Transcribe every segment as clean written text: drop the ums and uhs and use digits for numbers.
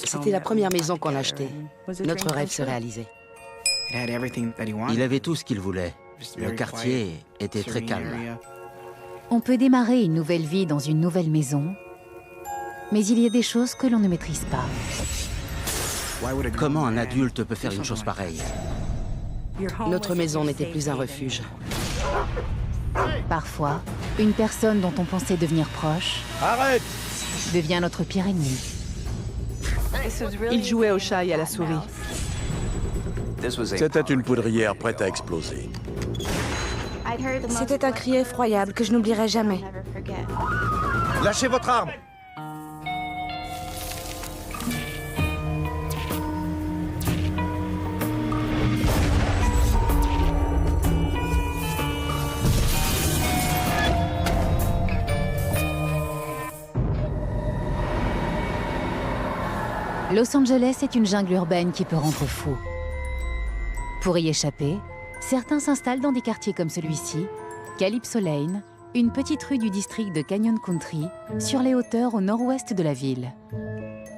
C'était la première maison qu'on achetait. Notre rêve se réalisait. Il avait tout ce qu'il voulait. Le quartier était très calme. On peut démarrer une nouvelle vie dans une nouvelle maison, mais il y a des choses que l'on ne maîtrise pas. Comment un adulte peut faire une chose pareille? Notre maison n'était plus un refuge. Parfois, une personne dont on pensait devenir proche devient notre pire ennemi. Il jouait au chat et à la souris. C'était une poudrière prête à exploser. C'était un cri effroyable que je n'oublierai jamais. Lâchez votre arme! Los Angeles est une jungle urbaine qui peut rendre fou. Pour y échapper, certains s'installent dans des quartiers comme celui-ci, Calypso Lane, une petite rue du district de Canyon Country, sur les hauteurs au nord-ouest de la ville.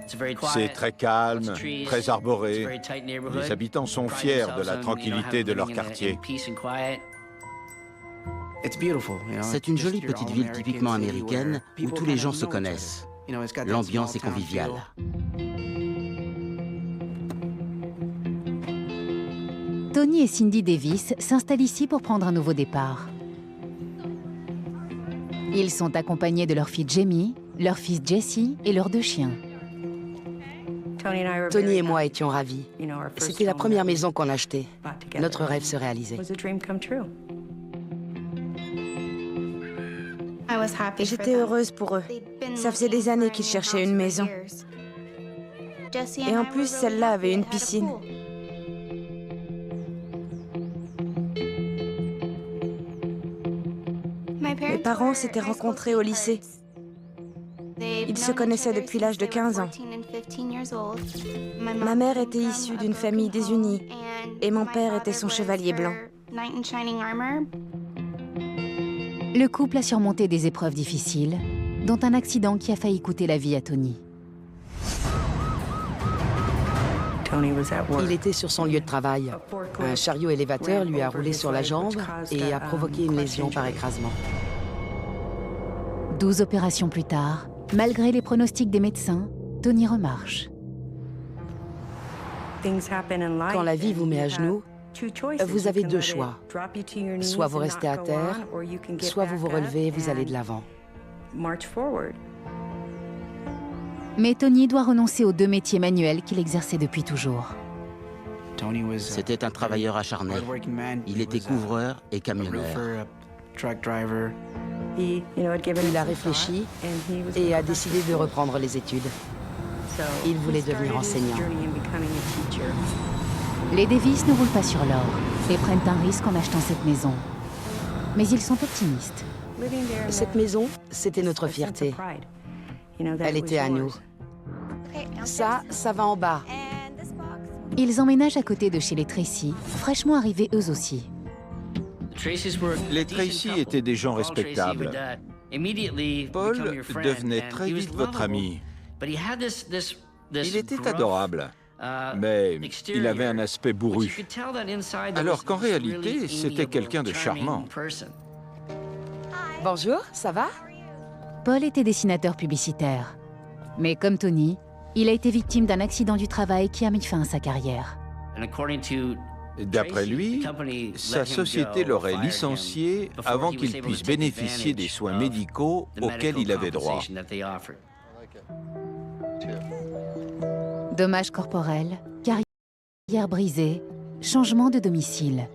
C'est très calme, très arboré. Les habitants sont fiers de la tranquillité de leur quartier. C'est une jolie petite ville typiquement américaine où tous les gens se connaissent. L'ambiance est conviviale. Tony et Cindy Davis s'installent ici pour prendre un nouveau départ. Ils sont accompagnés de leur fille Jamie, leur fils Jesse et leurs 2 chiens. Tony et moi étions ravis. C'était la première maison qu'on achetait. Notre rêve se réalisait. J'étais heureuse pour eux. Ça faisait des années qu'ils cherchaient une maison. Et en plus, celle-là avait une piscine. Mes parents s'étaient rencontrés au lycée. Ils se connaissaient depuis l'âge de 15 ans. Ma mère était issue d'une famille désunie et mon père était son chevalier blanc. Le couple a surmonté des épreuves difficiles, dont un accident qui a failli coûter la vie à Tony. Il était sur son lieu de travail. Un chariot élévateur lui a roulé sur la jambe et a provoqué une lésion par écrasement. 12 opérations plus tard, malgré les pronostics des médecins, Tony remarche. Quand la vie vous met à genoux, vous avez 2 choix. Soit vous restez à terre, soit vous vous relevez et vous allez de l'avant. Mais Tony doit renoncer aux 2 métiers manuels qu'il exerçait depuis toujours. C'était un travailleur acharné. Il était couvreur et camionneur. Il a réfléchi et a décidé de reprendre les études. Il voulait devenir enseignant. Les Davis ne roulent pas sur l'or et prennent un risque en achetant cette maison. Mais ils sont optimistes. Cette maison, c'était notre fierté. Elle était à nous. Ça va en bas. Ils emménagent à côté de chez les Tracy, fraîchement arrivés eux aussi. Les Tracy étaient des gens respectables. Paul devenait très vite votre ami. Il était adorable, mais il avait un aspect bourru. Alors qu'en réalité, c'était quelqu'un de charmant. Bonjour, ça va? Paul était dessinateur publicitaire. Mais comme Tony, il a été victime d'un accident du travail qui a mis fin à sa carrière. D'après lui, sa société l'aurait licencié avant qu'il puisse bénéficier des soins médicaux auxquels il avait droit. Dommages corporels, carrière brisée, changement de domicile.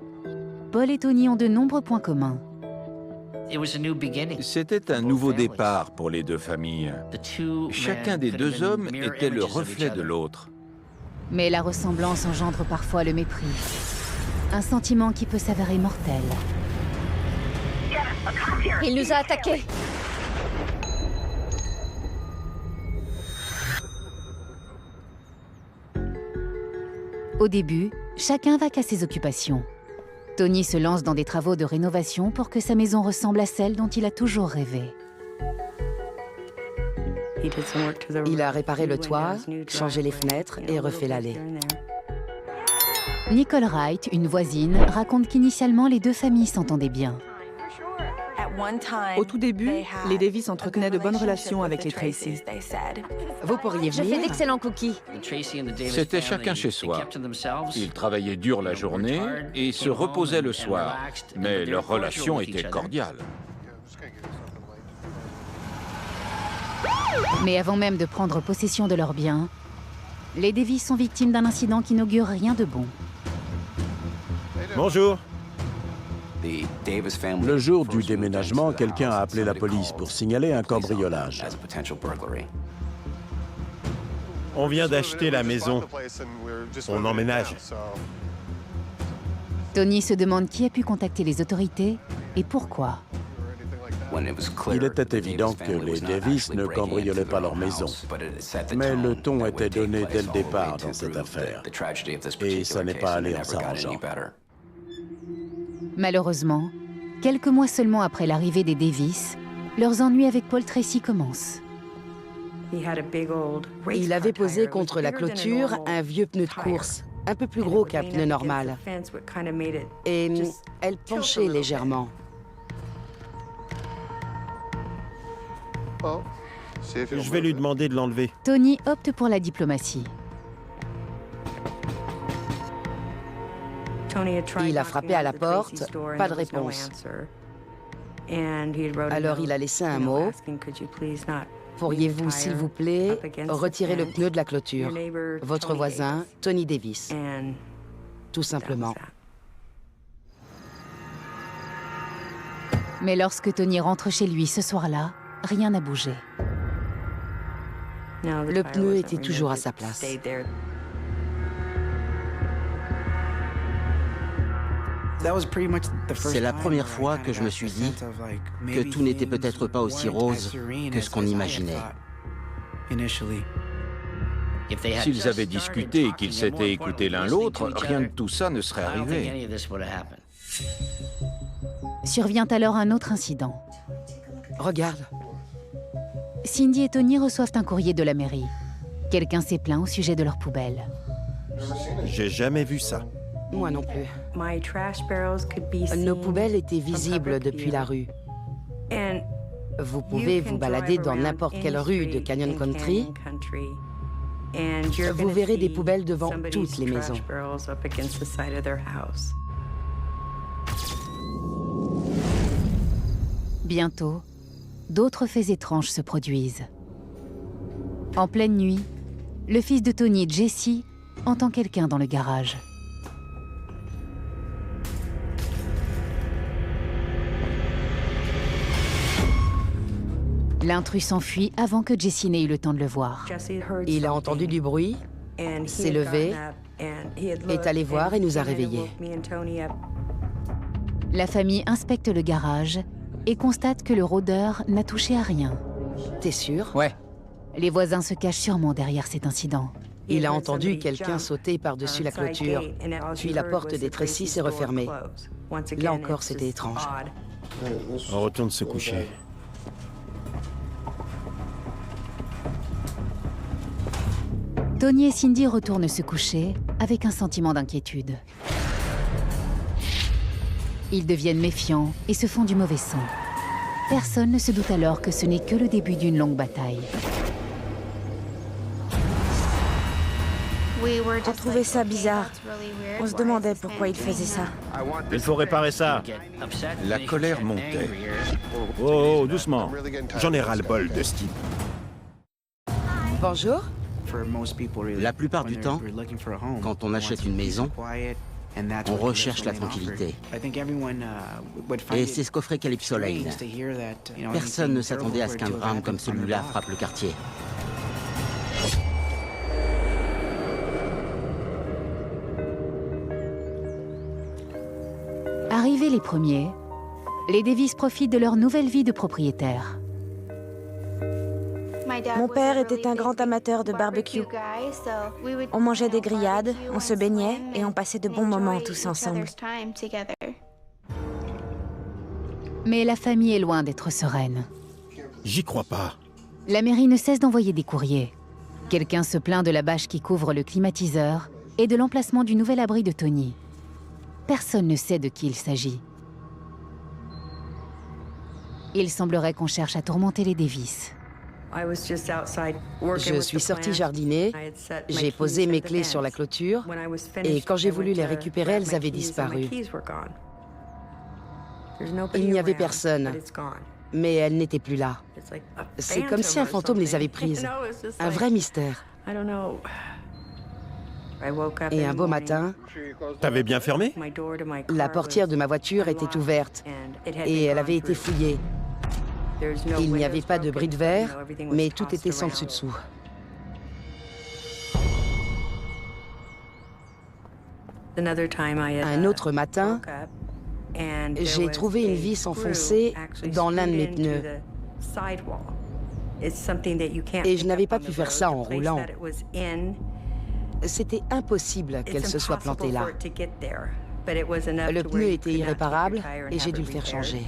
Paul et Tony ont de nombreux points communs. C'était un nouveau départ pour les 2 familles. Chacun des 2 hommes était le reflet de l'autre. Mais la ressemblance engendre parfois le mépris. Un sentiment qui peut s'avérer mortel. Il nous a attaqués. Au début, chacun va qu'à ses occupations. Tony se lance dans des travaux de rénovation pour que sa maison ressemble à celle dont il a toujours rêvé. Il a réparé le toit, changé les fenêtres et refait l'allée. Nicole Wright, une voisine, raconte qu'initialement les deux familles s'entendaient bien. Au tout début, les Davis entretenaient de bonnes relations avec les Tracy. Vous pourriez Je venir? fais d'excellents cookies. C'était chacun chez soi. Ils travaillaient dur la journée et se reposaient le soir, mais leur relation était cordiale. Mais avant même de prendre possession de leurs biens, les Davis sont victimes d'un incident qui n'augure rien de bon. Bonjour. Le jour du déménagement, quelqu'un a appelé la police pour signaler un cambriolage. On vient d'acheter la maison. On emménage. Tony se demande qui a pu contacter les autorités et pourquoi. Il était évident que les Davis ne cambriolaient pas leur maison. Mais le ton était donné dès le départ dans cette affaire. Et ça n'est pas allé en s'arrangeant. Malheureusement, quelques mois seulement après l'arrivée des Davis, leurs ennuis avec Paul Tracy commencent. Il avait posé contre la clôture un vieux pneu de course, un peu plus gros qu'un pneu normal. Et elle penchait légèrement. Je vais lui demander de l'enlever. Tony opte pour la diplomatie. Il a frappé à la porte, pas de réponse. Alors il a laissé un mot. Pourriez-vous, s'il vous plaît, retirer le pneu de la clôture? Votre voisin, Tony Davis. Tout simplement. Mais lorsque Tony rentre chez lui ce soir-là, rien n'a bougé. Le pneu était toujours à sa place. C'est la première fois que je me suis dit que tout n'était peut-être pas aussi rose que ce qu'on imaginait. S'ils avaient discuté et qu'ils s'étaient écoutés l'un l'autre, rien de tout ça ne serait arrivé. Survient alors un autre incident. Regarde. Cindy et Tony reçoivent un courrier de la mairie. Quelqu'un s'est plaint au sujet de leur poubelle. J'ai jamais vu ça. Moi non plus. Nos poubelles étaient visibles depuis la rue. Vous pouvez vous balader dans n'importe quelle rue de Canyon Country. Vous verrez des poubelles devant toutes les maisons. Bientôt, d'autres faits étranges se produisent. En pleine nuit, le fils de Tony, Jesse, entend quelqu'un dans le garage. L'intrus s'enfuit avant que Jesse n'ait eu le temps de le voir. Il a entendu du bruit, s'est levé, est allé voir et nous a réveillés. La famille inspecte le garage et constate que le rôdeur n'a touché à rien. T'es sûr? Ouais. Les voisins se cachent sûrement derrière cet incident. Il a entendu quelqu'un sauter par-dessus la clôture, puis la porte des Tracy s'est refermée. Là encore, c'était étrange. On retourne se coucher. Tony et Cindy retournent se coucher avec un sentiment d'inquiétude. Ils deviennent méfiants et se font du mauvais sang. Personne ne se doute alors que ce n'est que le début d'une longue bataille. On trouvait ça bizarre. On se demandait pourquoi il faisait ça. Il faut réparer ça. La colère montait. Oh, doucement. J'en ai ras-le-bol de ce type. Bonjour. La plupart du temps, quand on achète une maison, on recherche la tranquillité. Et c'est ce qu'offrait Calypso Lane. Personne ne s'attendait à ce qu'un drame comme celui-là frappe le quartier. Arrivés les premiers, les Davis profitent de leur nouvelle vie de propriétaires. Mon père était un grand amateur de barbecue. On mangeait des grillades, on se baignait et on passait de bons moments tous ensemble. Mais la famille est loin d'être sereine. J'y crois pas. La mairie ne cesse d'envoyer des courriers. Quelqu'un se plaint de la bâche qui couvre le climatiseur et de l'emplacement du nouvel abri de Tony. Personne ne sait de qui il s'agit. Il semblerait qu'on cherche à tourmenter les Davis. Je suis sortie jardiner, j'ai posé mes clés sur la clôture, et quand j'ai voulu les récupérer, elles avaient disparu. Il n'y avait personne, mais elles n'étaient plus là. C'est comme si un fantôme les avait prises. Un vrai mystère. Et un beau matin, T'avais bien fermé? la portière de ma voiture était ouverte et elle avait été fouillée. Il n'y avait pas de bris de verre, mais tout était sans dessus-dessous. Un autre matin, j'ai trouvé une vis enfoncée dans l'un de mes pneus. Et je n'avais pas pu faire ça en roulant. C'était impossible qu'elle se soit plantée là. Le pneu était irréparable et j'ai dû le faire changer.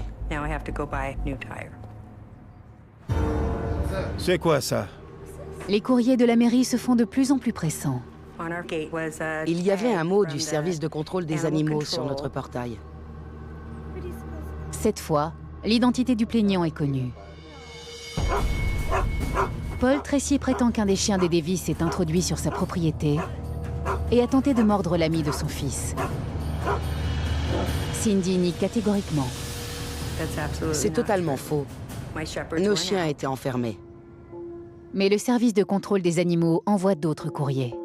C'est quoi ça? Les courriers de la mairie se font de plus en plus pressants. Il y avait un mot du service de contrôle des animaux sur notre portail. Cette fois, l'identité du plaignant est connue. Paul Tracy prétend qu'un des chiens des Davis s'est introduit sur sa propriété et a tenté de mordre l'ami de son fils. Cindy nie catégoriquement. C'est totalement faux. Nos chiens étaient enfermés. Mais le service de contrôle des animaux envoie d'autres courriers.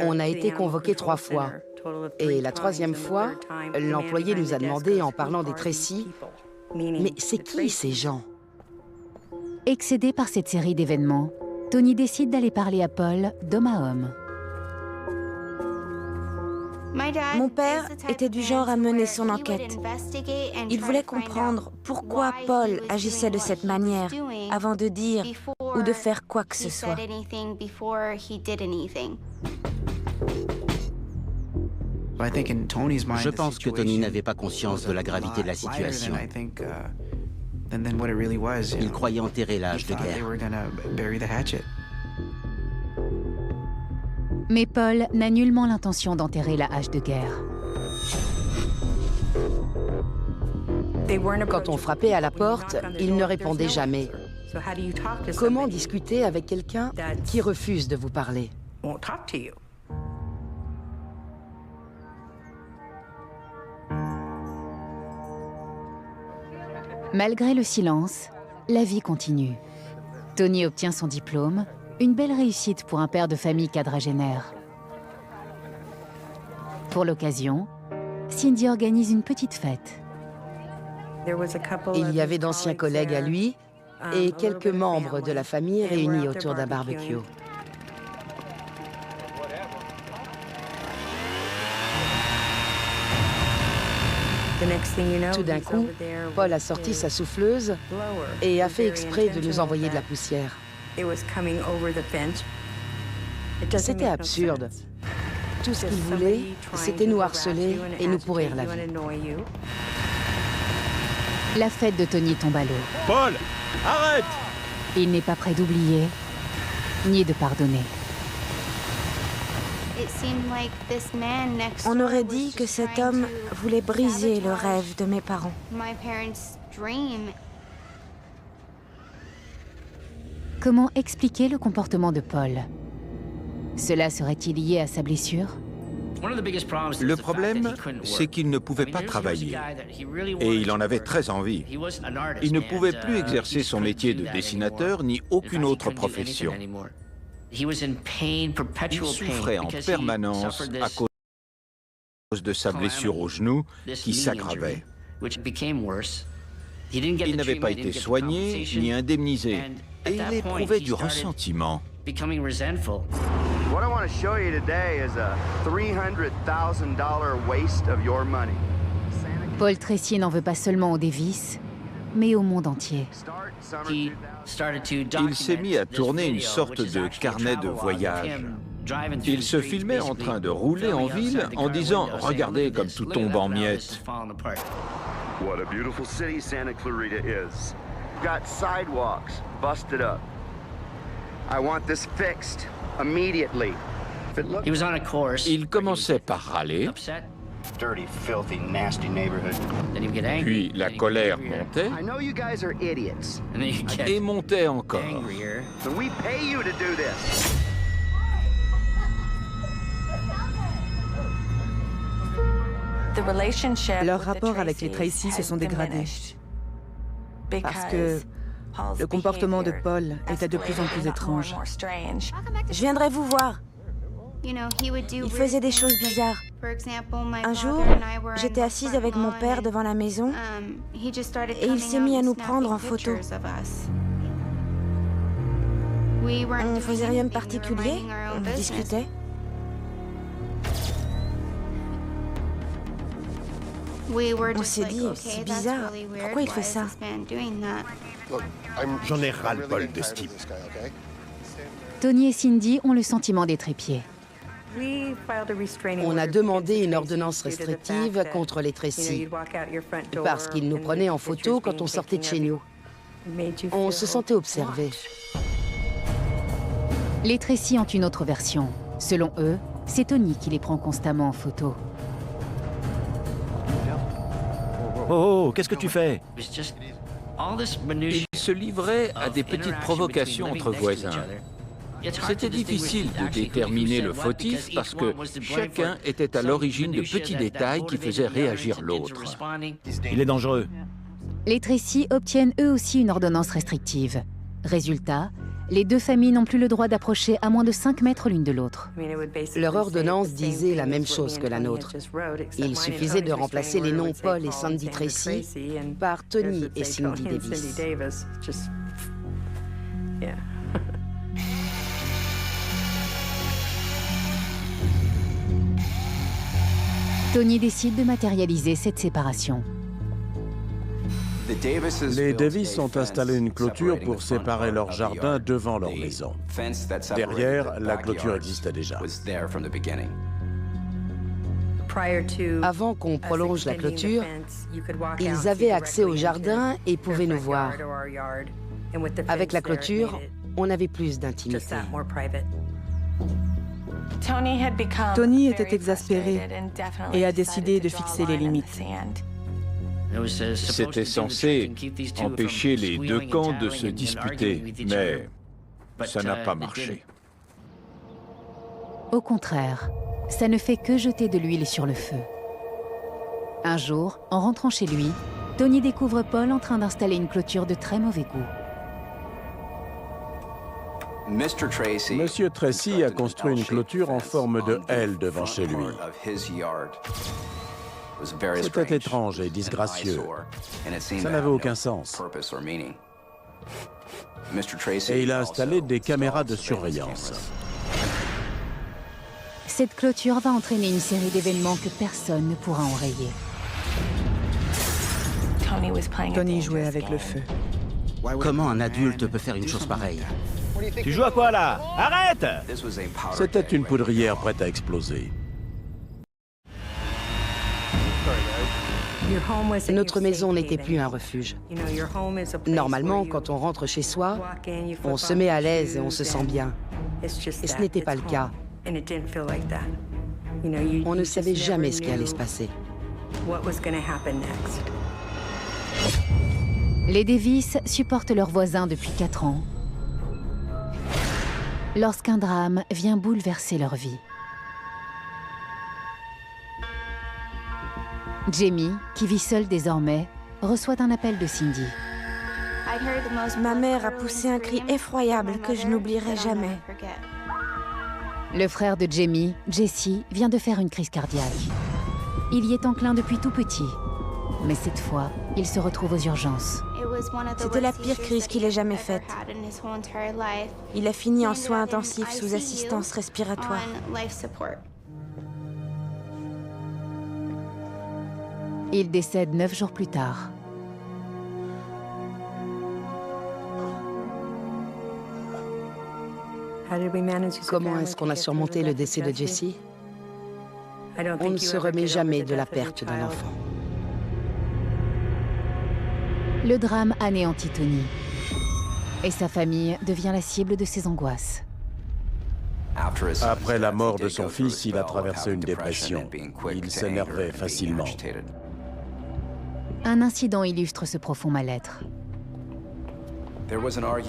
On a été convoqués 3 fois. Et la 3e fois, l'employé nous a demandé, en parlant des Tracy, « Mais c'est qui ces gens ?» Excédé par cette série d'événements, Tony décide d'aller parler à Paul d'homme à homme. Mon père était du genre à mener son enquête. Il voulait comprendre pourquoi Paul agissait de cette manière avant de dire ou de faire quoi que ce soit. Je pense que Tony n'avait pas conscience de la gravité de la situation. Il croyait enterrer la hache de guerre. Mais Paul n'a nullement l'intention d'enterrer la hache de guerre. Quand on frappait à la porte, il ne répondait jamais. Comment discuter avec quelqu'un qui refuse de vous parler? Malgré le silence, la vie continue. Tony obtient son diplôme, une belle réussite pour un père de famille quadragénaire. Pour l'occasion, Cindy organise une petite fête. Il y avait d'anciens collègues à lui et quelques membres de la famille réunis autour d'un barbecue. Tout d'un coup, Paul a sorti sa souffleuse et a fait exprès de nous envoyer de la poussière. C'était absurde. Tout ce qu'il voulait, c'était nous harceler et nous pourrir la vie. La fête de Tony tombe à l'eau. Paul, arrête! Il n'est pas prêt d'oublier, ni de pardonner. On aurait dit que cet homme voulait briser le rêve de mes parents. Comment expliquer le comportement de Paul? Cela serait-il lié à sa blessure? Le problème, c'est qu'il ne pouvait pas travailler. Et il en avait très envie. Il ne pouvait plus exercer son métier de dessinateur ni aucune autre profession. Il souffrait en permanence à cause de sa blessure au genou qui s'aggravait. Il n'avait pas été soigné ni indemnisé et il éprouvait du ressentiment. What I want to show you today is a $300,000 waste of your money. Paul Tracy n'en veut pas seulement aux Davis, mais au monde entier. Il s'est mis à tourner une sorte de carnet de voyage. Il se filmait en train de rouler en ville en disant « Regardez comme tout tombe en miettes ». What a beautiful city Santa Clarita is. We've got sidewalks busted up. I want this fixed immediately. Il commençait par râler, Dirty, filthy, nasty neighborhood. puis la colère montait I know you guys are idiots, et montait encore. but we pay you to do this. Leurs rapports avec les Tracy se sont dégradés parce que le comportement de Paul était de plus en plus étrange. Je viendrai vous voir. Il faisait des choses bizarres. Un jour, j'étais assise avec mon père devant la maison et il s'est mis à nous prendre en photo. On ne faisait rien de particulier, on discutait. On s'est dit, c'est bizarre, pourquoi il fait ça? J'en ai ras-le-bol de ce type. Tony et Cindy ont le sentiment d'être épiés. On a demandé une ordonnance restrictive contre les Tracy parce qu'ils nous prenaient en photo quand on sortait de chez nous. On se sentait observé. Les Tracy ont une autre version. Selon eux, c'est Tony qui les prend constamment en photo. Oh, qu'est-ce que tu fais? Il se livrait à des petites provocations entre voisins. C'était difficile de déterminer le fautif parce que chacun était à l'origine de petits détails qui faisaient réagir l'autre. Il est dangereux. Les Tracy obtiennent eux aussi une ordonnance restrictive. Résultat, les deux familles n'ont plus le droit d'approcher à moins de 5 mètres l'une de l'autre. Leur ordonnance disait la même chose que la nôtre. Il suffisait de remplacer les noms Paul et Sandy Tracy par Tony et Cindy Davis. Tony décide de matérialiser cette séparation. Les Davis ont installé une clôture pour séparer leur jardin devant leur maison. Derrière, la clôture existait déjà. Avant qu'on prolonge la clôture, ils avaient accès au jardin et pouvaient nous voir. Avec la clôture, on avait plus d'intimité. Tony était exaspéré et a décidé de fixer les limites. C'était censé empêcher les deux camps de se disputer, mais ça n'a pas marché. Au contraire, ça ne fait que jeter de l'huile sur le feu. Un jour, en rentrant chez lui, Tony découvre Paul en train d'installer une clôture de très mauvais goût. Monsieur Tracy a construit une clôture en forme de L devant chez lui. C'était étrange et disgracieux. Ça n'avait aucun sens. Et il a installé des caméras de surveillance. Cette clôture va entraîner une série d'événements que personne ne pourra enrayer. Tony jouait avec le feu. Comment un adulte peut faire une chose pareille? Tu joues à quoi là? Arrête! C'était une poudrière prête à exploser. Notre maison n'était plus un refuge. Normalement, quand on rentre chez soi, on se met à l'aise et on se sent bien. Et ce n'était pas le cas. On ne savait jamais ce qui allait se passer. Les Davis supportent leurs voisins depuis 4 ans. Lorsqu'un drame vient bouleverser leur vie. Jamie, qui vit seule désormais, reçoit un appel de Cindy. Ma mère a poussé un cri effroyable que je n'oublierai jamais. Le frère de Jamie, Jesse, vient de faire une crise cardiaque. Il y est enclin depuis tout petit. Mais cette fois, il se retrouve aux urgences. C'était la pire crise qu'il ait jamais faite. Il a fini en soins intensifs sous assistance respiratoire. Il décède 9 jours plus tard. Comment est-ce qu'on a surmonté le décès de Jesse? On ne se remet jamais de la perte d'un enfant. Le drame anéantit Tony. Et sa famille devient la cible de ses angoisses. Après la mort de son fils, il a traversé une dépression. Il s'énervait facilement. Un incident illustre ce profond mal-être.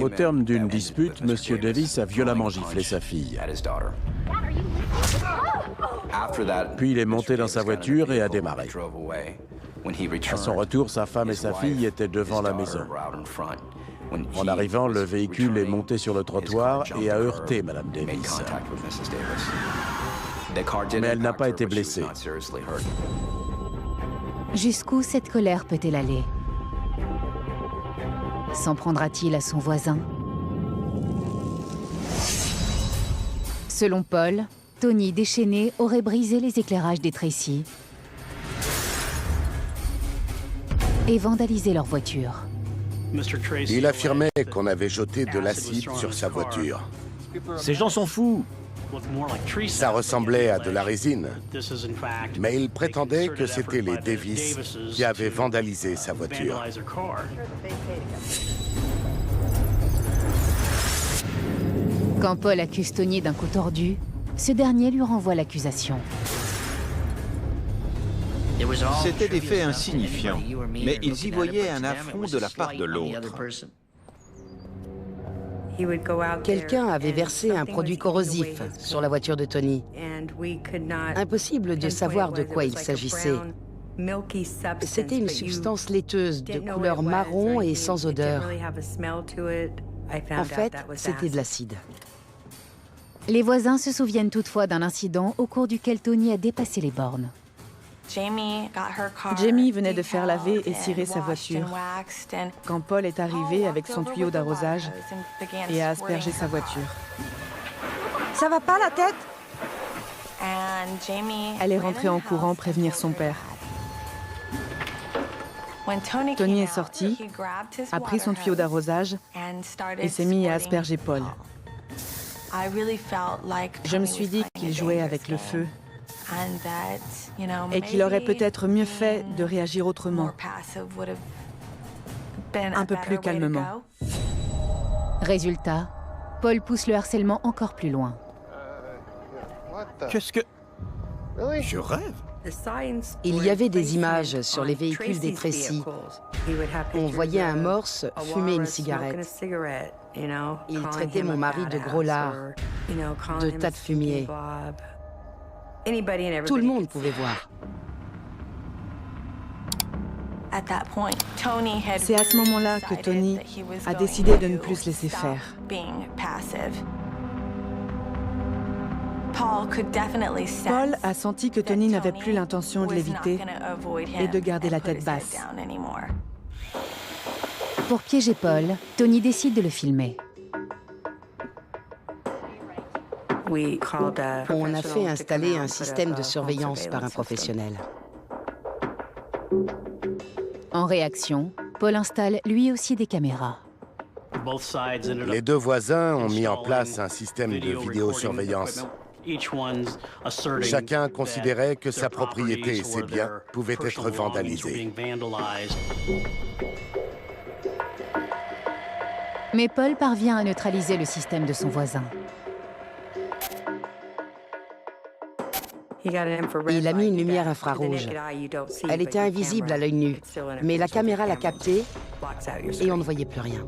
Au terme d'une dispute, M. Davis a violemment giflé sa fille. Puis il est monté dans sa voiture et a démarré. À son retour, sa femme et sa fille étaient devant la maison. En arrivant, le véhicule est monté sur le trottoir et a heurté Mme Davis. Mais elle n'a pas été blessée. Jusqu'où cette colère peut-elle aller? S'en prendra-t-il à son voisin? Selon Paul, Tony déchaîné aurait brisé les éclairages des Tracy et vandalisé leur voiture. Il affirmait qu'on avait jeté de l'acide sur sa voiture. Ces gens sont fous. Ça ressemblait à de la résine, mais il prétendait que c'était les Davis qui avaient vandalisé sa voiture. Quand Paul accuse Tony d'un coup tordu, ce dernier lui renvoie l'accusation. C'étaient des faits insignifiants, mais ils y voyaient un affront de la part de l'autre. Quelqu'un avait versé un produit corrosif sur la voiture de Tony. Impossible de savoir de quoi il s'agissait. C'était une substance laiteuse de couleur marron et sans odeur. En fait, c'était de l'acide. Les voisins se souviennent toutefois d'un incident au cours duquel Tony a dépassé les bornes. Jamie venait de faire laver et cirer sa voiture quand Paul est arrivé avec son tuyau d'arrosage et a aspergé sa voiture. Ça va pas la tête? Elle est rentrée en courant prévenir son père. Tony est sorti, a pris son tuyau d'arrosage et s'est mis à asperger Paul. Je me suis dit qu'il jouait avec le feu et qu'il aurait peut-être mieux fait de réagir autrement, un peu plus calmement. Résultat, Paul pousse le harcèlement encore plus loin. Qu'est-ce que... Je rêve. Il y avait des images sur les véhicules des Tracy. On voyait un morse fumer une cigarette. Il traitait mon mari de gros lard, de tas de fumier. Tout le monde pouvait voir. C'est à ce moment-là que Tony a décidé de ne plus se laisser faire. Paul a senti que Tony n'avait plus l'intention de l'éviter et de garder la tête basse. Pour piéger Paul, Tony décide de le filmer. On a fait installer un système de surveillance par un professionnel. En réaction, Paul installe lui aussi des caméras. Les deux voisins ont mis en place un système de vidéosurveillance. Chacun considérait que sa propriété et ses biens pouvaient être vandalisés. Mais Paul parvient à neutraliser le système de son voisin. Il a mis une lumière infrarouge. Elle était invisible à l'œil nu, mais la caméra l'a captée et on ne voyait plus rien.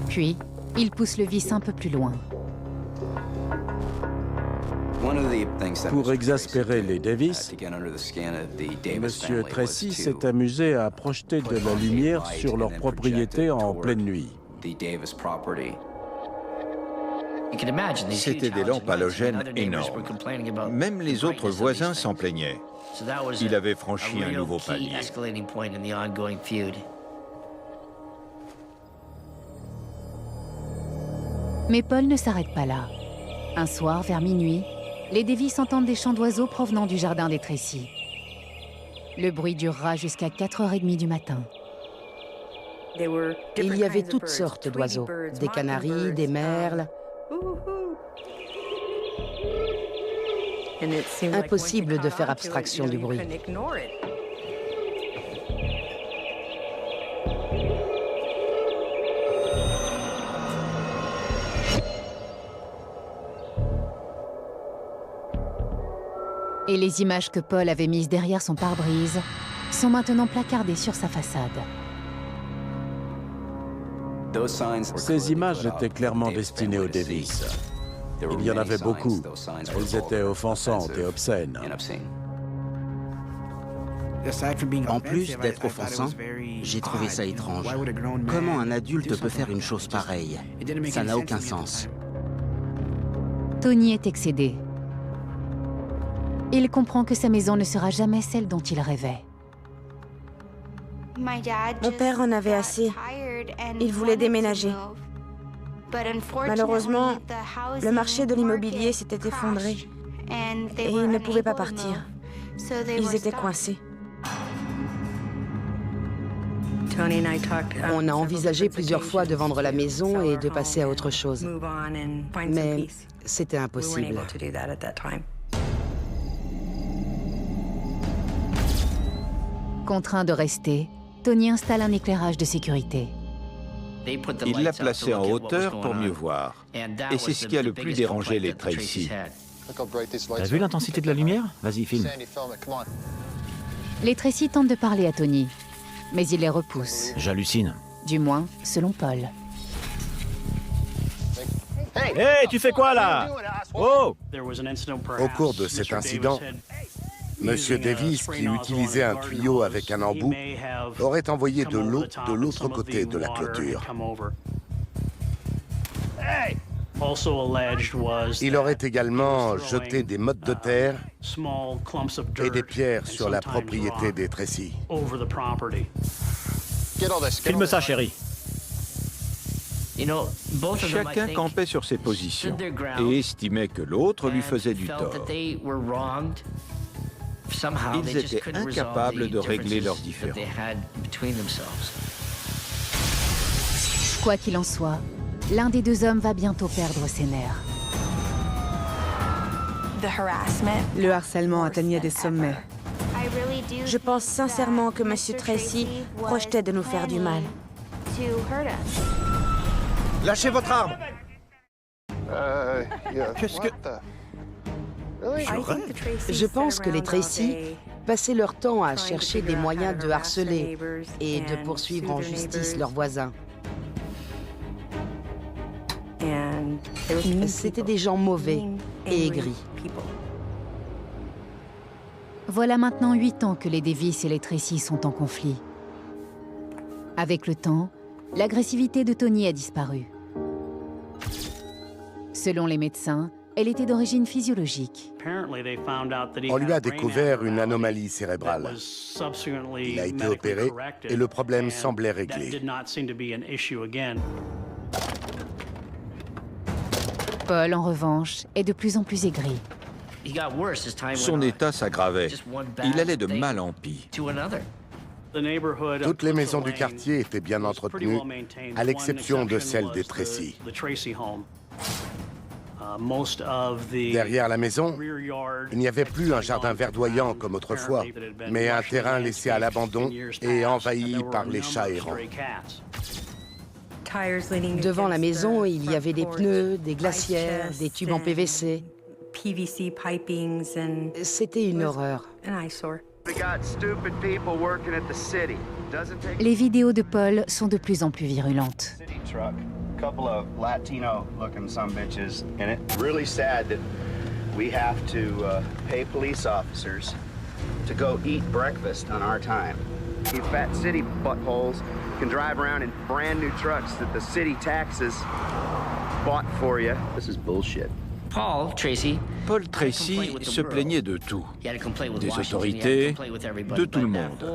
Puis, il pousse le vice un peu plus loin. Pour exaspérer les Davis, M. Tracy s'est amusé à projeter de la lumière sur leur propriété en pleine nuit. C'étaient des lampes halogènes énormes. Même les autres voisins s'en plaignaient. Il avait franchi un nouveau palier. Mais Paul ne s'arrête pas là. Un soir, vers minuit, les Davis entendent des chants d'oiseaux provenant du jardin des Tracy. Le bruit durera jusqu'à 4h30 du matin. Il y avait toutes sortes d'oiseaux, des canaris, des merles. Impossible de faire abstraction du bruit. Et les images que Paul avait mises derrière son pare-brise sont maintenant placardées sur sa façade. Ces images étaient clairement destinées aux Davis. Il y en avait beaucoup. Elles étaient offensantes et obscènes. En plus d'être offensant, j'ai trouvé ça étrange. Comment un adulte peut faire une chose pareille? Ça n'a aucun sens. Tony est excédé. Il comprend que sa maison ne sera jamais celle dont il rêvait. Mon père en avait assez. Il voulait déménager. Malheureusement, le marché de l'immobilier s'était effondré et ils ne pouvaient pas partir. Ils étaient coincés. On a envisagé plusieurs fois de vendre la maison et de passer à autre chose. Mais c'était impossible. Contraint de rester, Tony installe un éclairage de sécurité. Il l'a placé en hauteur pour mieux voir. Et c'est ce qui a le plus dérangé les Tracy. T'as vu l'intensité de la lumière? Vas-y, filme. Les Tracy tentent de parler à Tony, mais il les repousse. J'hallucine. Du moins, selon Paul. Hé, tu fais quoi là? Oh! Au cours de cet incident, Monsieur Davis, qui utilisait un tuyau avec un embout, aurait envoyé de l'eau de l'autre côté de la clôture. Il aurait également jeté des mottes de terre et des pierres sur la propriété des Tracy. Filme ça, chérie. Chacun campait sur ses positions et estimait que l'autre lui faisait du tort. Ils étaient incapables de régler leurs différends. Quoi qu'il en soit, l'un des deux hommes va bientôt perdre ses nerfs. Le harcèlement atteignait des sommets. Je pense sincèrement que Monsieur Tracy projetait de nous faire du mal. Lâchez votre arme! Qu'est-ce que... Je pense que les Tracy passaient leur temps à chercher des moyens de harceler et de poursuivre en justice leurs voisins. C'étaient des gens mauvais et aigris. Voilà maintenant 8 ans que les Davis et les Tracy sont en conflit. Avec le temps, l'agressivité de Tony a disparu. Selon les médecins, elle était d'origine physiologique. On lui a découvert une anomalie cérébrale. Il a été opéré et le problème semblait réglé. Paul, en revanche, est de plus en plus aigri. Son état s'aggravait. Il allait de mal en pis. Toutes les maisons du quartier étaient bien entretenues, à l'exception de celle des Tracy. Derrière la maison, il n'y avait plus un jardin verdoyant comme autrefois, mais un terrain laissé à l'abandon et envahi par les chats errants. Devant la maison, il y avait des pneus, des glacières, des tubes en PVC. C'était une horreur. Les vidéos de Paul sont de plus en plus virulentes. Couple of Latino-looking sumbitches in it. Really sad that we have to pay police officers to go eat breakfast on our time. You fat city buttholes can drive around in brand new trucks that the city taxes bought for you. This is bullshit. Paul Tracy se plaignait de tout. Des autorités, de tout le monde.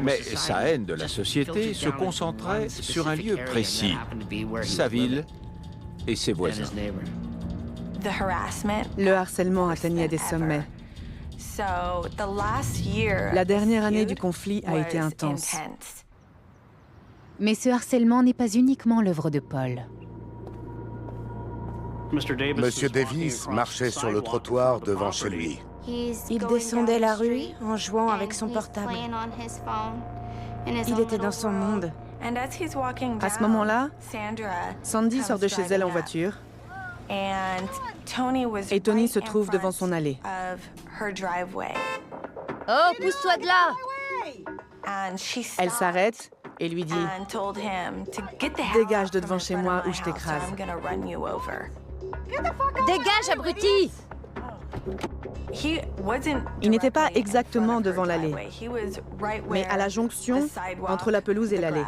Mais sa haine de la société se concentrait sur un lieu précis, sa ville et ses voisins. Le harcèlement atteignait des sommets. La dernière année du conflit a été intense. Mais ce harcèlement n'est pas uniquement l'œuvre de Paul. Monsieur Davis marchait sur le trottoir devant chez lui. Il descendait la rue en jouant avec son portable. Il était dans son monde. À ce moment-là, Sandy sort de chez elle en voiture Et Tony se trouve devant son allée. Oh, pousse-toi de là! Elle s'arrête et lui dit « Dégage de devant chez moi ou je t'écrase. » Dégage, abruti! Il n'était pas exactement devant l'allée, mais à la jonction entre la pelouse et l'allée.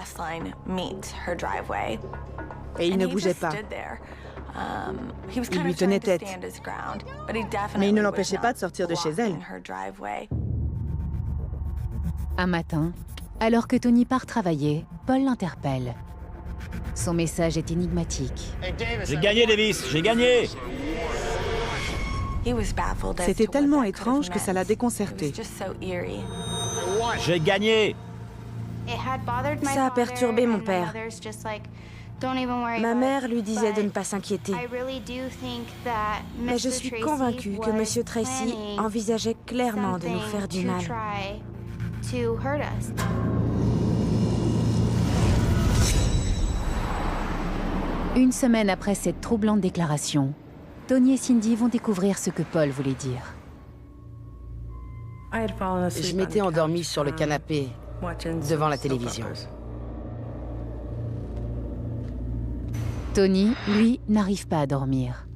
Et il ne bougeait pas. Il lui tenait tête. Mais il ne l'empêchait pas de sortir de chez elle. Un matin, alors que Tony part travailler, Paul l'interpelle. Son message est énigmatique. J'ai gagné, Davis, j'ai gagné! C'était tellement étrange que ça l'a déconcerté. J'ai gagné! Ça a perturbé mon père. Ma mère lui disait de ne pas s'inquiéter. Mais je suis convaincue que M. Tracy envisageait clairement de nous faire du mal. Une semaine après cette troublante déclaration, Tony et Cindy vont découvrir ce que Paul voulait dire. Je m'étais endormie sur le canapé, devant la télévision. Tony, lui, n'arrive pas à dormir.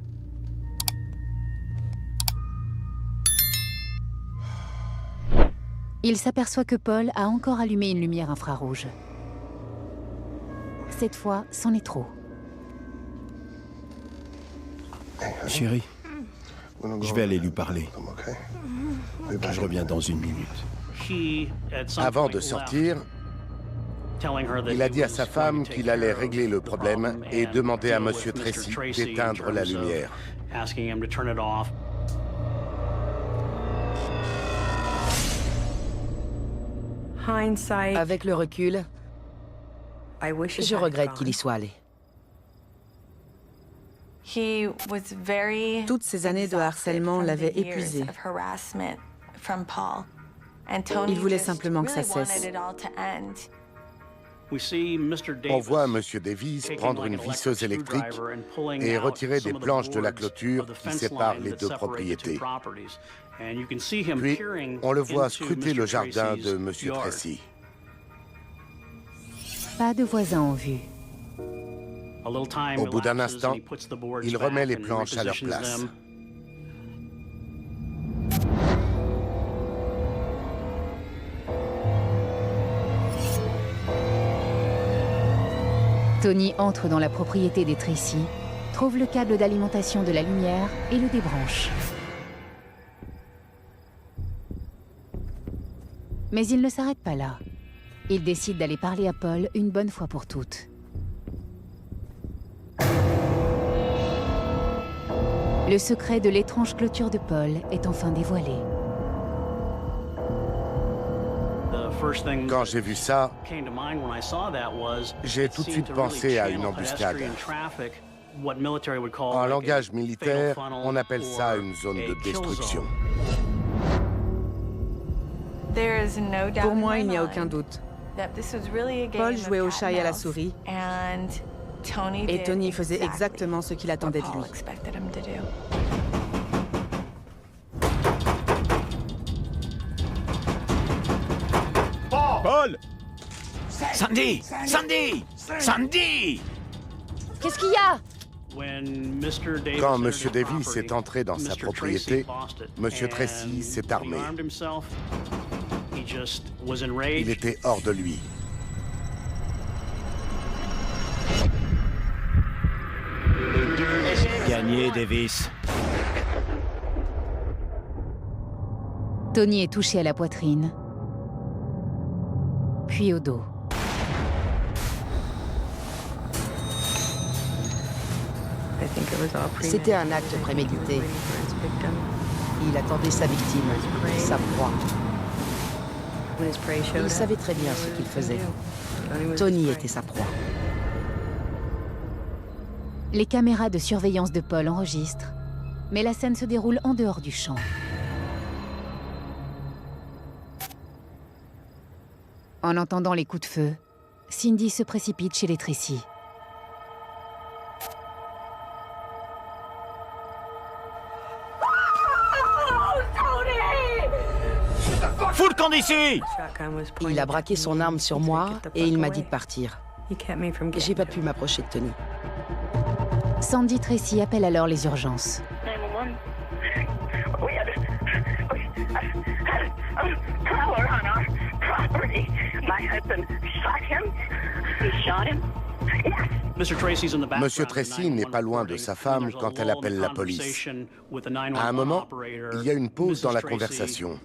Il s'aperçoit que Paul a encore allumé une lumière infrarouge. Cette fois, c'en est trop. Chérie, je vais aller lui parler. Je reviens dans une minute. Avant de sortir, il a dit à sa femme qu'il allait régler le problème et demander à M. Tracy d'éteindre la lumière. Avec le recul, je regrette qu'il y soit allé. Toutes ces années de harcèlement l'avaient épuisé. Il voulait simplement que ça cesse. On voit M. Davis prendre une visseuse électrique et retirer des planches de la clôture qui séparent les deux propriétés. Puis, on le voit scruter le jardin de M. Tracy. Pas de voisins en vue. Au bout d'un instant, il remet les planches à leur place. Tony entre dans la propriété des Tracy, trouve le câble d'alimentation de la lumière et le débranche. Mais il ne s'arrête pas là. Il décide d'aller parler à Paul une bonne fois pour toutes. Le secret de l'étrange clôture de Paul est enfin dévoilé. Quand j'ai vu ça, j'ai tout de suite pensé à une embuscade. En langage militaire, on appelle ça une zone de destruction. Pour moi, il n'y a aucun doute. Paul jouait au chat et à la souris, et Tony faisait exactement ce qu'il attendait de lui. Paul! Sandy! Sandy! Sandy! Qu'est-ce qu'il y a? Quand M. Davis est entré dans sa propriété, M. Tracy s'est armé. Il était hors de lui. Gagné, Davis. Tony est touché à la poitrine, puis au dos. C'était un acte prémédité. Il attendait sa victime, sa proie. Il savait très bien ce qu'il faisait. Tony était sa proie. Les caméras de surveillance de Paul enregistrent, mais la scène se déroule en dehors du champ. En entendant les coups de feu, Cindy se précipite chez les Tracy. Descends d'ici! Il a braqué son arme sur moi et il m'a dit de partir. J'ai pas pu m'approcher de Tony. Sandy Tracy appelle alors les urgences. Monsieur Tracy n'est pas loin de sa femme quand elle appelle la police. À un moment, il y a une pause dans la conversation.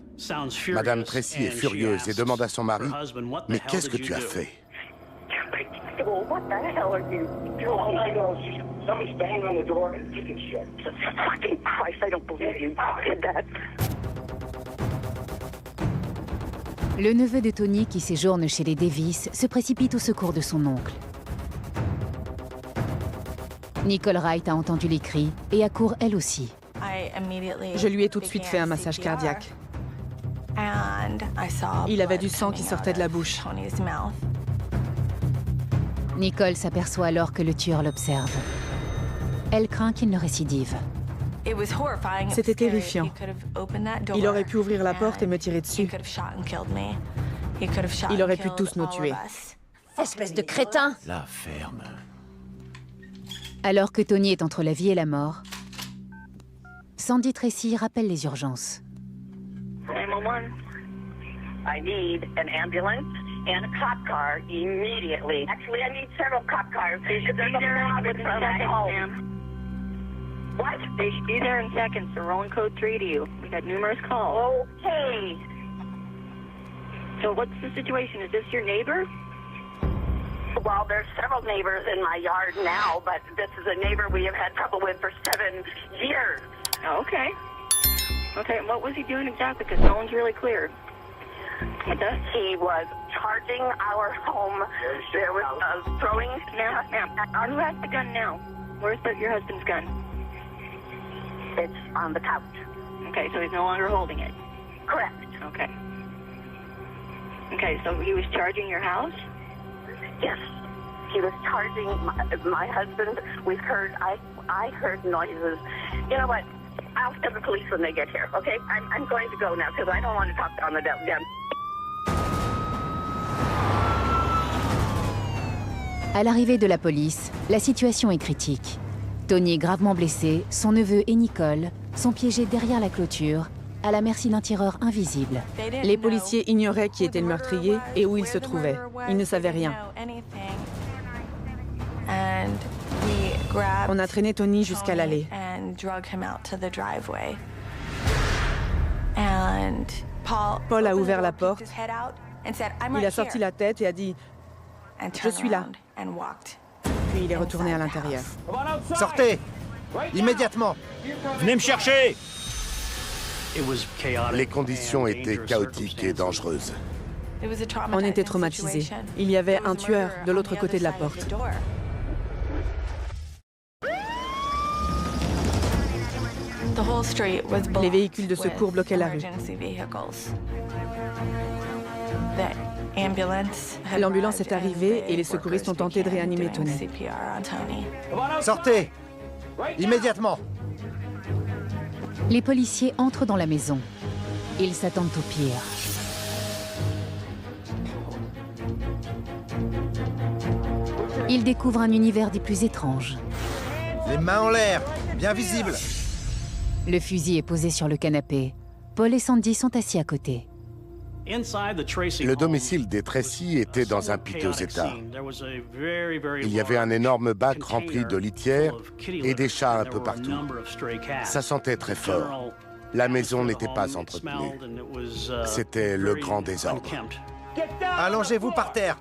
Madame Tracy est furieuse et demande à son mari « Mais qu'est-ce que tu as fait ?» Le neveu de Tony, qui séjourne chez les Davis, se précipite au secours de son oncle. Nicole Wright a entendu les cris et accourt elle aussi. Je lui ai tout de suite fait un massage cardiaque. Il avait du sang qui sortait de la bouche. Nicole s'aperçoit alors que le tueur l'observe. Elle craint qu'il ne récidive. C'était terrifiant. Il aurait pu ouvrir la porte et me tirer dessus. Il aurait pu tous nous tuer. Espèce de crétin! La ferme. Alors que Tony est entre la vie et la mort, Sandy Tracy rappelle les urgences. 911. I need an ambulance and a cop car immediately. Actually, I need several cop cars. They should be there in seconds. What? They should be there in seconds. They're rolling code 3 to you. We got numerous calls. Okay. So what's the situation? Is this your neighbor? Well, there's several neighbors in my yard now, but this is a neighbor we have had trouble with for 7 years. Okay. Okay, and what was he doing exactly? Because no one's really clear. He was charging our home. There was throwing... Ma'am, who has the gun now? Where's your husband's gun? It's on the couch. Okay, so he's no longer holding it? Correct. Okay. Okay, so he was charging your house? Yes. He was charging my husband. We heard... I heard noises. You know what? I'll tell the police when they get here, okay? I'm going to go now because I don't want to talk on the damn... À l'arrivée de la police, la situation est critique. Tony est gravement blessé, son neveu et Nicole sont piégés derrière la clôture, à la merci d'un tireur invisible. Les policiers ignoraient qui était le meurtrier et où il se trouvait. Ils ne savaient rien. On a traîné Tony jusqu'à l'allée. Paul a ouvert la porte. Il a sorti la tête et a dit « Je suis là ». Puis il est retourné à l'intérieur. Sortez! Immédiatement! Venez me chercher! Les conditions étaient chaotiques et dangereuses. On était traumatisés. Il y avait un tueur de l'autre côté de la porte. Les véhicules de secours bloquaient la rue. L'ambulance est arrivée et les secouristes ont tenté de réanimer Tony. Sortez! Immédiatement! Les policiers entrent dans la maison. Ils s'attendent au pire. Ils découvrent un univers des plus étranges. Les mains en l'air, bien visibles. Le fusil est posé sur le canapé. Paul et Sandy sont assis à côté. Le domicile des Tracy était dans un piteux état. Il y avait un énorme bac rempli de litières et des chats un peu partout. Ça sentait très fort. La maison n'était pas entretenue. C'était le grand désordre. Allongez-vous par terre.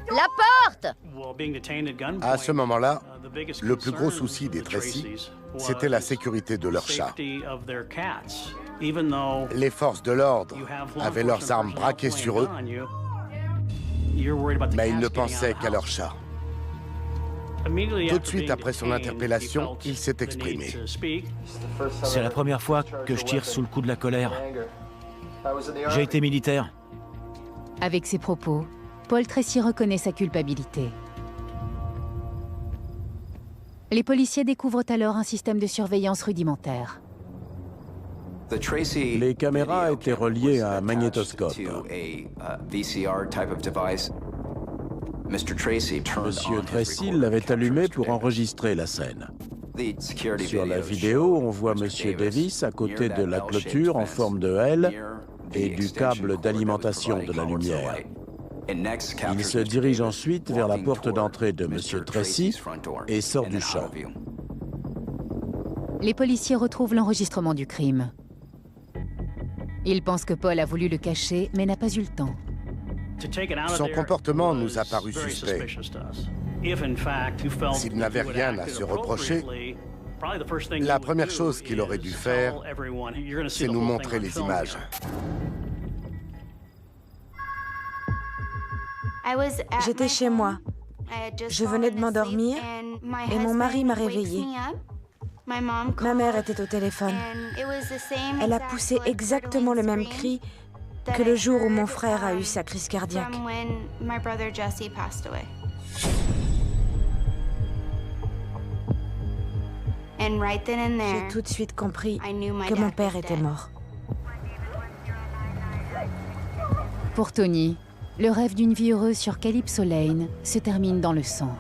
La porte! À ce moment-là, le plus gros souci des Tracy, c'était la sécurité de leurs chats. Les forces de l'ordre avaient leurs armes braquées sur eux, mais ils ne pensaient qu'à leurs chats. Tout de suite après son interpellation, il s'est exprimé. C'est la première fois que je tire sous le coup de la colère. J'ai été militaire. Avec ces propos, Paul Tracy reconnaît sa culpabilité. Les policiers découvrent alors un système de surveillance rudimentaire. Les caméras étaient reliées à un magnétoscope. Monsieur Tracy l'avait allumé pour enregistrer la scène. Sur la vidéo, on voit Monsieur Davis à côté de la clôture en forme de L et du câble d'alimentation de la lumière. Il se dirige ensuite vers la porte d'entrée de Monsieur Tracy et sort du champ. Les policiers retrouvent l'enregistrement du crime. Ils pensent que Paul a voulu le cacher, mais n'a pas eu le temps. Son comportement nous a paru suspect. S'il n'avait rien à se reprocher, la première chose qu'il aurait dû faire, c'est nous montrer les images. J'étais chez moi. Je venais de m'endormir et mon mari m'a réveillée. Ma mère était au téléphone. Elle a poussé exactement le même cri que le jour où mon frère a eu sa crise cardiaque. J'ai tout de suite compris que mon père était mort. Pour Tony, le rêve d'une vie heureuse sur Calypso Lane se termine dans le sang.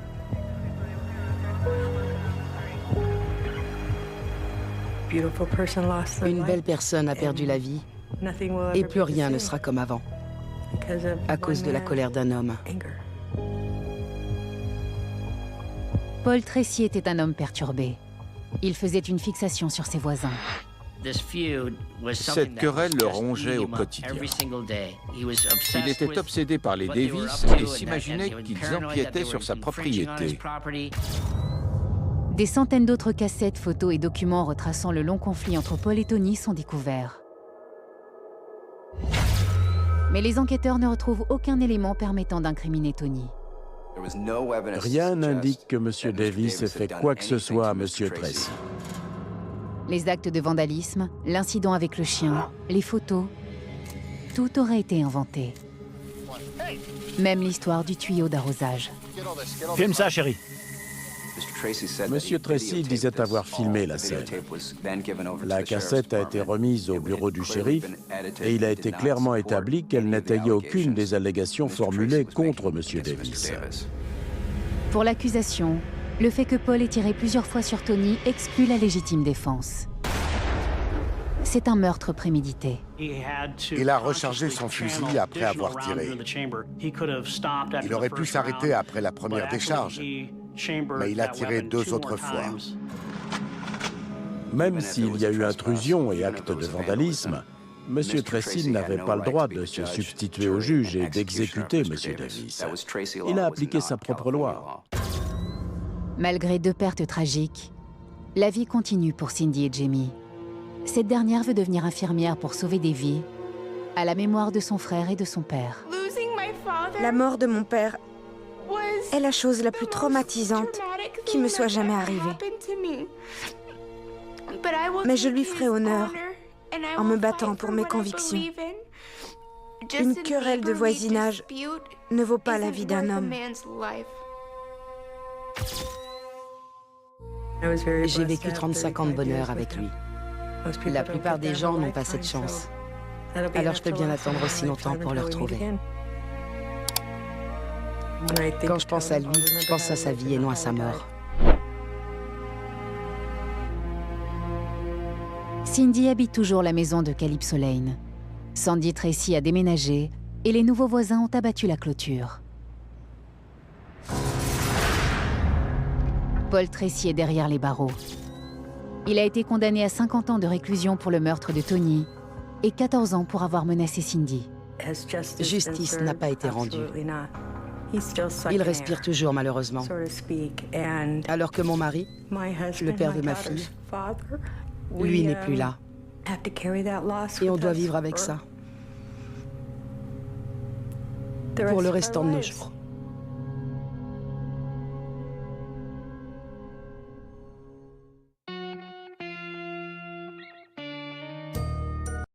Une belle personne a perdu la vie et plus rien ne sera comme avant à cause de la colère d'un homme. Paul Tracy était un homme perturbé. Il faisait une fixation sur ses voisins. Cette querelle le rongeait au quotidien. Il était obsédé par les Davis et s'imaginait qu'ils empiétaient sur sa propriété. Des centaines d'autres cassettes, photos et documents retraçant le long conflit entre Paul et Tony sont découverts. Mais les enquêteurs ne retrouvent aucun élément permettant d'incriminer Tony. Rien n'indique que M. Davis ait fait quoi que ce soit à M. Tracy. Les actes de vandalisme, l'incident avec le chien, les photos, tout aurait été inventé. Même l'histoire du tuyau d'arrosage. Filme ça, chérie. M. Tracy disait avoir filmé la scène. La cassette a été remise au bureau du shérif et il a été clairement établi qu'elle n'étayait aucune des allégations formulées contre M. Davis. Pour l'accusation, le fait que Paul ait tiré plusieurs fois sur Tony exclut la légitime défense. C'est un meurtre prémédité. Il a rechargé son fusil après avoir tiré. Il aurait pu s'arrêter après la première décharge, mais il a tiré 2 autres fois. Même s'il y a eu intrusion et acte de vandalisme, M. Tracy n'avait pas le droit de se substituer au juge et d'exécuter M. Davis. Il a appliqué sa propre loi. Malgré 2 pertes tragiques, la vie continue pour Cindy et Jamie. Cette dernière veut devenir infirmière pour sauver des vies, à la mémoire de son frère et de son père. La mort de mon père est la chose la plus traumatisante qui me soit jamais arrivée. Mais je lui ferai honneur en me battant pour mes convictions. Une querelle de voisinage ne vaut pas la vie d'un homme. J'ai vécu 35 ans de bonheur avec lui. La plupart des gens n'ont pas cette chance. Alors je peux bien attendre aussi longtemps pour le retrouver. Quand je pense à lui, je pense à sa vie et non à sa mort. Cindy habite toujours la maison de Calypso Lane. Sandy Tracy a déménagé et les nouveaux voisins ont abattu la clôture. Paul Tracy est derrière les barreaux. Il a été condamné à 50 ans de réclusion pour le meurtre de Tony et 14 ans pour avoir menacé Cindy. Justice n'a pas été rendue. Il respire toujours, malheureusement. Alors que mon mari, le père de ma fille, lui n'est plus là. Et on doit vivre avec ça. Pour le restant de nos jours.